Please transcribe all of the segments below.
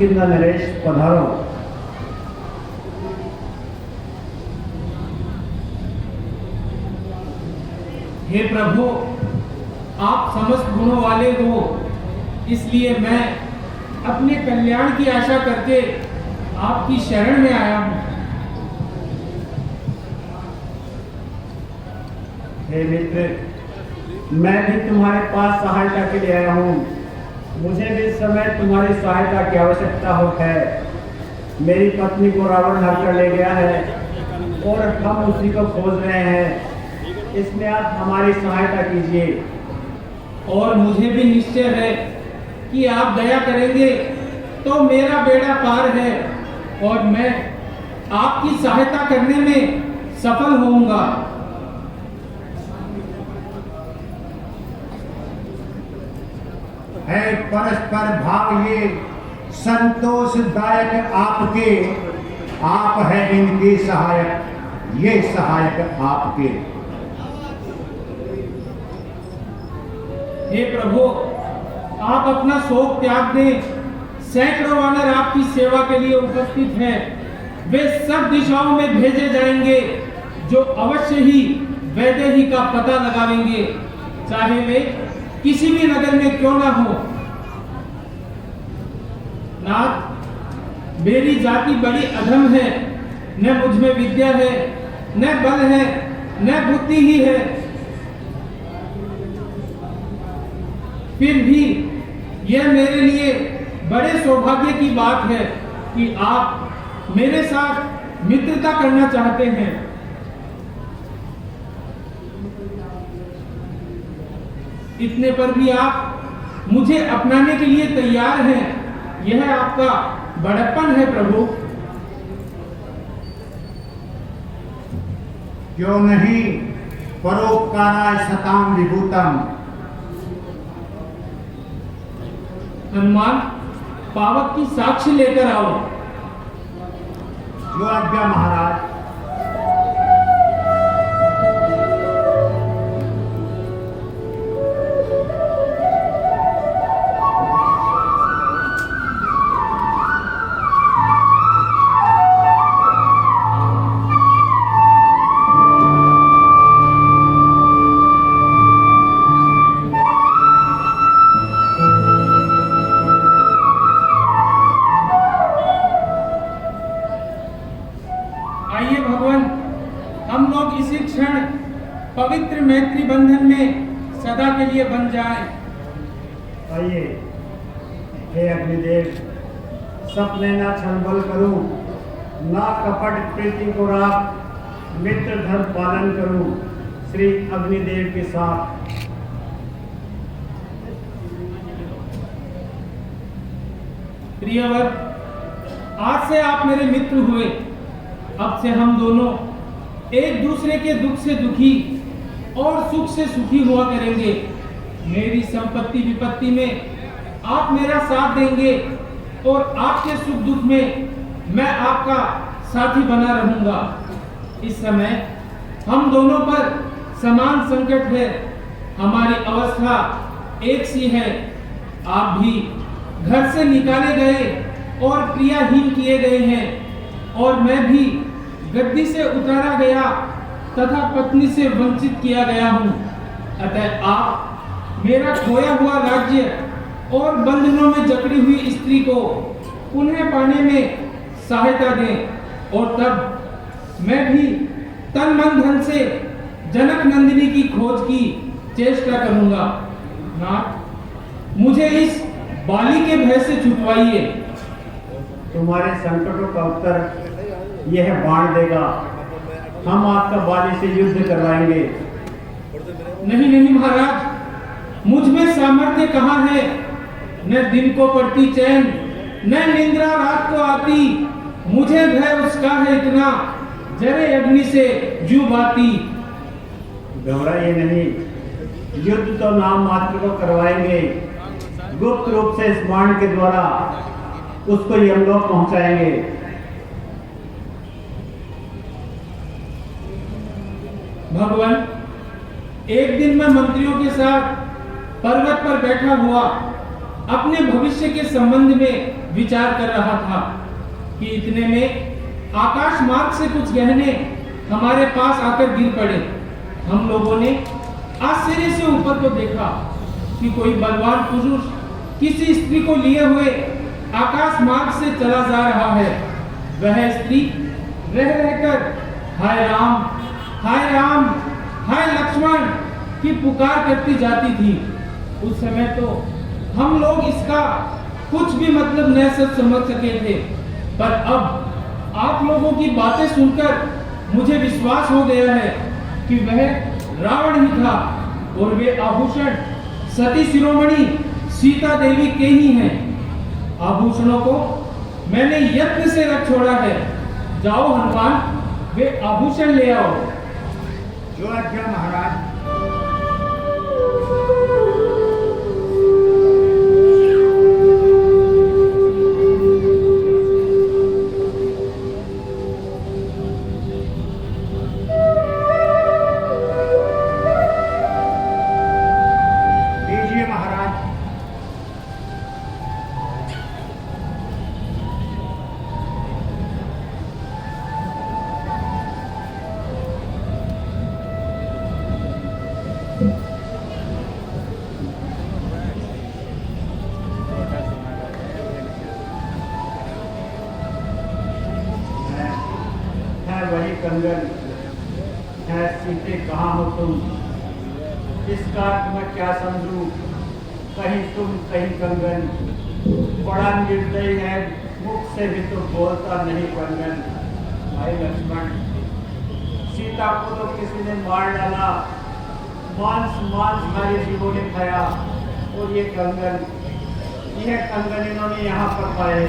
किस्किंधा नरेश पधारो। हे प्रभु, आप समस्त गुणों वाले हो, इसलिए मैं अपने कल्याण की आशा करके आपकी शरण में आया हूँ। हे मित्र, मैं भी तुम्हारे पास सहायता के लिए आया हूँ। मुझे भी इस समय तुम्हारी सहायता की आवश्यकता है। मेरी पत्नी को रावण हर कर ले गया है और हम उसी को खोज रहे हैं। इसमें आप हमारी सहायता कीजिए। और मुझे भी निश्चय है कि आप दया करेंगे तो मेरा बेड़ा पार है और मैं आपकी सहायता करने में सफल होऊंगा। है परस्पर भाव ये संतोषदायक आपके, आप है इनके सहायक, ये सहायक आपके। हे प्रभु, आप अपना शोक त्याग दें। सैकड़ों वानर आपकी सेवा के लिए उपस्थित हैं। वे सब दिशाओं में भेजे जाएंगे जो अवश्य ही वैदेही का पता लगावेंगे, चाहे वे किसी भी नगर में क्यों ना हो। नाथ, मेरी जाति बड़ी अधम है। न मुझ में विद्या है, न बल है, न बुद्धि ही है। फिर भी यह मेरे लिए बड़े सौभाग्य की बात है कि आप मेरे साथ मित्रता करना चाहते हैं। इतने पर भी आप मुझे अपनाने के लिए तैयार हैं। यह आपका बड़प्पन है प्रभु। क्यों नहीं, परोपकाराय सताम विभूतम। हनुमान, पावक की साक्षी लेकर आओ। जो आज्ञा महाराज। आइए भगवान, हम लोग इसी क्षण पवित्र मैत्री बंधन में सदा के लिए बन जाएं। आइए। हे अग्निदेव, सपने ना छलबल करूं, ना कपट प्रीति को राख, मित्र धर्म पालन करूं श्री अग्निदेव के साथ। प्रियवर, आज से आप मेरे मित्र हुए। अब से हम दोनों एक दूसरे के दुख से दुखी और सुख से सुखी हुआ करेंगे। मेरी संपत्ति विपत्ति में आप मेरा साथ देंगे और आपके सुख दुख में मैं आपका साथी बना रहूंगा। इस समय हम दोनों पर समान संकट है। हमारी अवस्था एक सी है। आप भी घर से निकाले गए और क्रियाहीन किए गए हैं और मैं भी गद्दी से उतारा गया तथा पत्नी से वंचित किया गया हूँ। अतः आप मेरा खोया हुआ राज्य और बंधनों में जकड़ी हुई स्त्री को पुनः पाने में सहायता दें और तब मैं भी तन मन धन से जनक नंदिनी की खोज की चेष्टा करूंगा। नाथ, मुझे इस बाली के भय से छुटवाइए। तुम्हारे संकटों का उत्तर यह बाण देगा। हम आपका बाली से युद्ध करवाएंगे। नहीं नहीं महाराज, मुझ में सामर्थ्य कहाँ है। न दिन को पड़ती चैन, न निंद्रा रात को आती। मुझे भय उसका है इतना, जरे अग्नि से जू बाती। घबराइए नहीं, युद्ध तो नाम मात्र को करवाएंगे। गुप्त रूप से इस बाण के द्वारा उसको यमलोक पहुंचाएंगे। भगवान, एक दिन मैं मंत्रियों के साथ पर्वत पर बैठा हुआ अपने भविष्य के संबंध में विचार कर रहा था कि इतने में आकाश मार्ग से कुछ गहने हमारे पास आकर गिर पड़े। हम लोगों ने आश्चर्य से ऊपर को देखा कि कोई बलवान पुरुष किसी स्त्री को लिए हुए आकाश मार्ग से चला जा रहा है। वह स्त्री रह रहकर हाय राम हाय लक्ष्मण की पुकार करती जाती थी। उस समय तो हम लोग इसका कुछ भी मतलब न समझ सके थे, पर अब आप लोगों की बातें सुनकर मुझे विश्वास हो गया है कि वह रावण ही था और वे आभूषण सती शिरोमणि सीता देवी के ही हैं। आभूषणों को मैंने यत्न से रख छोड़ा है। जाओ हनुमान, वे आभूषण ले आओ। जो आज्ञा महाराज। लीजिए महाराज। है वही कंगन है। सीते कहाँ हो तुम? इसका मैं क्या समझूं? कहीं तुम कहीं कंगन। बड़ा निर्दयी है, मुख से भी तो बोलता नहीं कंगन। भाई लक्ष्मण, सीता को तो किसी ने मार डाला, मांस हमारे जीवों ने खाया, और ये कंगन इन्होंने यहाँ पर पाए।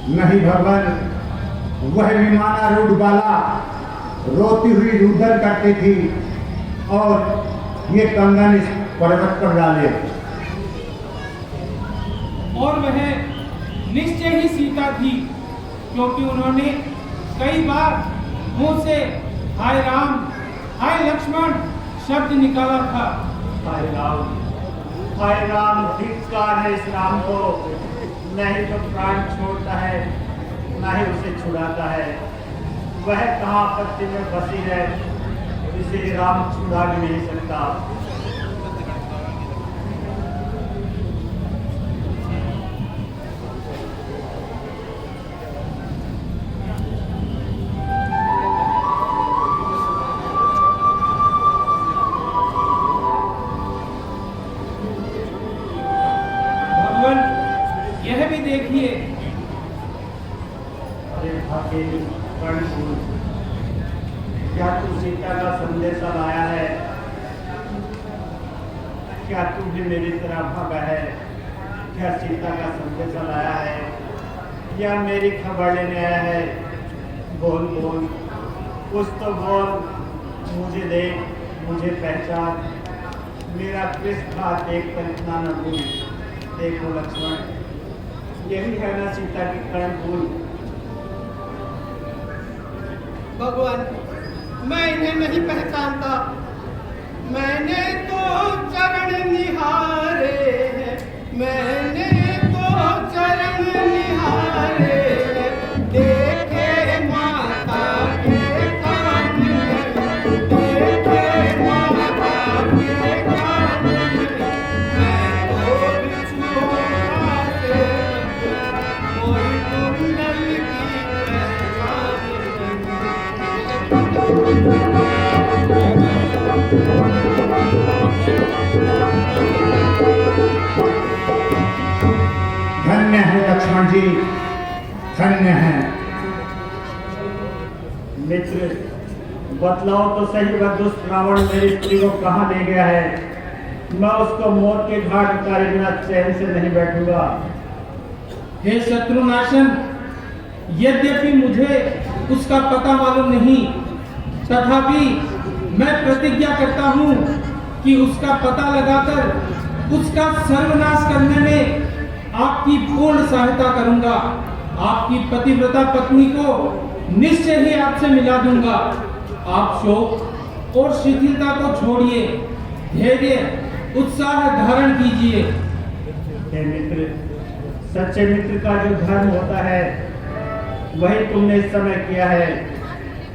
नहीं भगवान, वह विमानारूढ़ बाला रोती हुई रुदन करती थी और ये कंगन इस पर्वत पर डाले। और वह निश्चय ही सीता थी, क्योंकि उन्होंने कई बार मुंह से हाय राम हाय लक्ष्मण शब्द निकाला था। हाय राम धिक्कार है इस राम को। नहीं तो प्राण छोड़ता है, न ही उसे छुड़ाता है। वह कहाँ आपत्ति में फंसी है, इसे राम छुड़ा भी नहीं सकता। यह भी देखिए। अरे भाग्यनी कर्णपुर, क्या तू सीता का संदेशा लाया है? क्या तू भी मेरी तरह भागा है? क्या सीता का संदेशा लाया है या मेरी खबर लेने आया है? बोल बोल, कुछ तो बोल। मुझे देख, मुझे पहचान। मेरा पृष्ठ देख कर इतना न भूल। देखो लक्ष्मण, यही है ना सीता की कर्णपुर। भगवान, मैं इन्हें नहीं पहचानता। मैंने तो चरण निहारे हैं, मैंने तो चरण निहारे हैं। देखे माता के कान में, देखे माता के कान में। मैं तो बिछुआ से कोई कुंडल की पहचान धन्य है लक्ष्मण जी, धन्य है। मित्र, बतलाओ तो सही, वह दुष्ट रावण मेरी स्त्री को कहाँ ले गया है? मैं उसको मौत के घाट उतारे बिना चैन से नहीं बैठूंगा। हे शत्रुनाशन, यद्यपि मुझे उसका पता मालूम नहीं, तथापि मैं प्रतिज्ञा करता हूँ कि उसका पता लगाकर उसका सर्वनाश करने में आपकी पूर्ण सहायता करूंगा। आपकी पतिव्रता पत्नी को निश्चय ही आपसे मिला दूंगा। आप शोक और शिथिलता को छोड़िए, धैर्य उत्साह धारण कीजिए। हे मित्र, सच्चे मित्र का जो धर्म होता है वही तुमने इस समय किया है।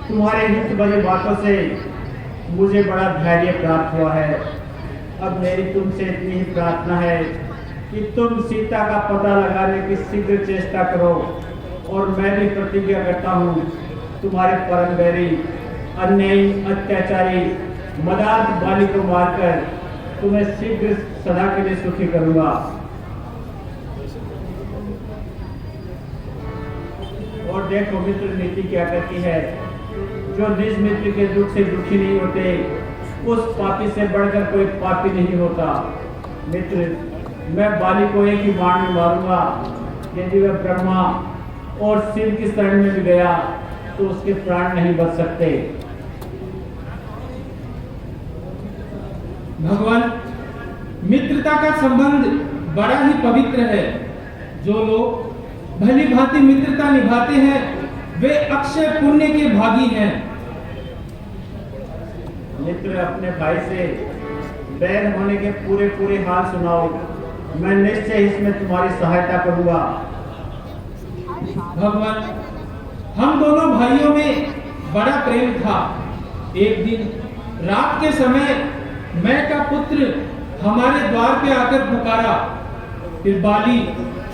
तुम्हारे हित भरी बातों से मुझे बड़ा धैर्य प्राप्त हुआ है। अब मेरी तुमसे इतनी ही प्रार्थना है कि तुम सीता का पता लगाने की शीघ्र चेष्टा करो, और मैं भी प्रतिज्ञा करता हूँ तुम्हारे परम बैरी अन्यायी अत्याचारी मदाद बाली को मारकर तुम्हें शीघ्र सदा के लिए सुखी करूंगा। और देखो मित्र नीति क्या कहती है, जो निज मित्र के दुख से दुखी नहीं होते उस पापी से बढ़कर कोई पापी नहीं होता। मित्र, मैं बाली को एक ही बाण में मारूंगा। यदि वह ब्रह्मा और शिव की शरण में भी गया तो उसके प्राण नहीं बच सकते। भगवान, मित्रता का संबंध बड़ा ही पवित्र है। जो लोग भली भांति मित्रता निभाते हैं वे अक्षय पुण्य के भागी हैं। मित्र, अपने भाई से बैर होने के पूरे पूरे हाल सुनाओ, मैं निश्चय इसमें तुम्हारी सहायता करूंगा। भगवान, हम दोनों भाइयों में बड़ा प्रेम था। एक दिन रात के समय मैं का पुत्र हमारे द्वार पे आकर पुकारा। फिर बाली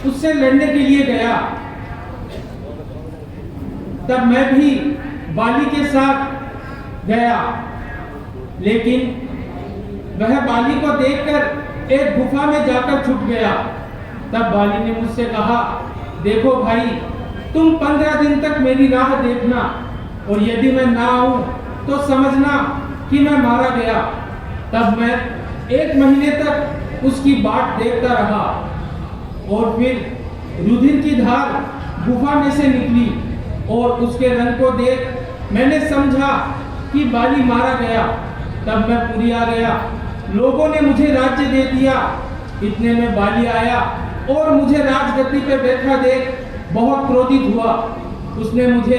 उससे लड़ने के लिए गया। तब मैं भी बाली के साथ गया, लेकिन वह बाली को देखकर एक गुफा में जाकर छुप गया। तब बाली ने मुझसे कहा, देखो भाई, तुम 15 दिन तक मेरी राह देखना, और यदि मैं ना आऊं तो समझना कि मैं मारा गया। तब मैं 1 महीने तक उसकी बाट देखता रहा, और फिर रुधिर की धार गुफा में से निकली, और उसके रंग को देख मैंने समझा कि बाली मारा गया। तब मैं पुरी आ गया। लोगों ने मुझे राज्य दे दिया। इतने में बाली आया और मुझे राजगद्दी पे बैठा देख बहुत क्रोधित हुआ। उसने मुझे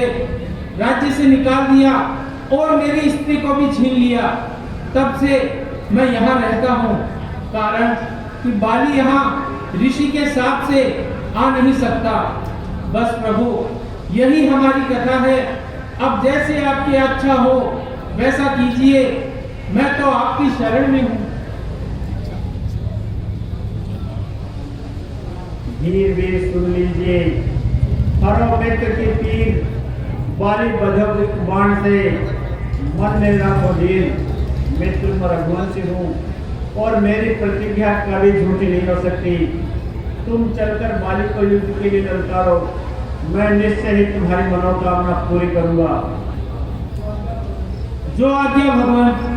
राज्य से निकाल दिया और मेरी स्त्री को भी छीन लिया। तब से मैं यहाँ रहता हूँ, कारण कि बाली यहाँ ऋषि के साथ से आ नहीं सकता। बस प्रभु, यही हमारी कथा है। अब जैसे आपकी अच्छा हो वैसा कीजिए, मैं तो आपकी शरण में हूँ। वीर वीर सुन लीजिए, हरो मित्र की तीर, बाली बधव बाण से मन में रखो धीर। मित्र मैं रघुवंशी हूँ और मेरी प्रतिज्ञा कभी झूठी नहीं हो सकती। तुम चलकर बाली को युद्ध के लिए ललकारो, मैं निश्चय ही तुम्हारी मनोकामना पूरी करूंगा। जो आज्ञा भगवान।